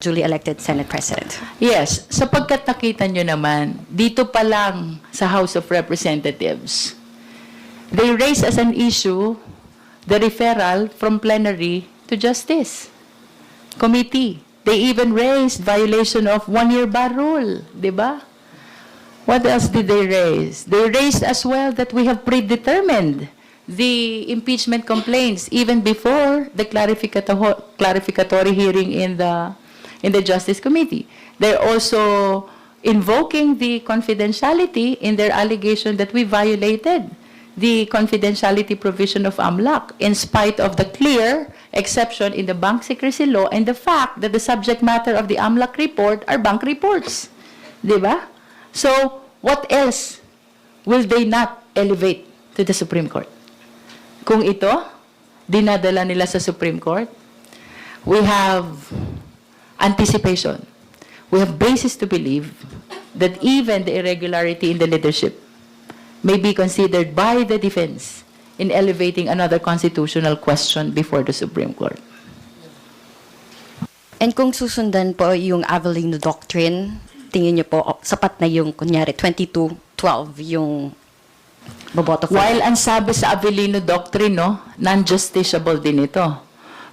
duly elected Senate President. Yes, sapagkat nakita nyo naman, dito pa lang sa House of Representatives, they raise as an issue the referral from plenary to Justice Committee. They even raised violation of one-year bar rule, di ba? What else did they raise? They raised as well that we have predetermined the impeachment complaints even before the clarificatory hearing in the Justice Committee. They're also invoking the confidentiality in their allegation that we violated the confidentiality provision of AMLAC in spite of the clear exception in the bank secrecy law and the fact that the subject matter of the AMLAC report are bank reports. Di ba? So, what else will they not elevate to the Supreme Court? Kung ito, dinadala nila sa Supreme Court, we have anticipation. We have basis to believe that even the irregularity in the leadership may be considered by the defense in elevating another constitutional question before the Supreme Court. And kung susundan po yung Avellino Doctrine, tingin niyo po sapat na yung kunyari 22-12 yung boboto for? While ang sabi sa Avellino Doctrine, no, non-justiciable din ito.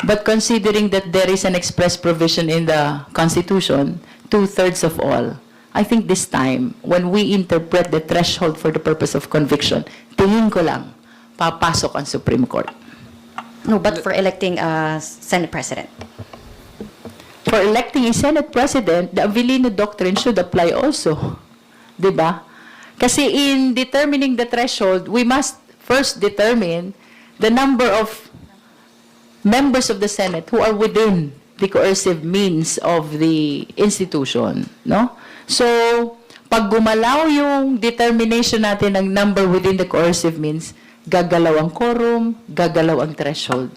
But considering that there is an express provision in the Constitution, 2/3 of all, I think this time, when we interpret the threshold for the purpose of conviction, tingin ko lang, papasok ang Supreme Court. No, but for electing a Senate President. For electing a Senate President, the Avellino Doctrine should apply also. Diba? Kasi in determining the threshold, we must first determine the number of members of the Senate who are within the coercive means of the institution. No? So, pag gumalaw yung determination natin ng number within the coercive means, gagalaw ang quorum, gagalaw ang threshold.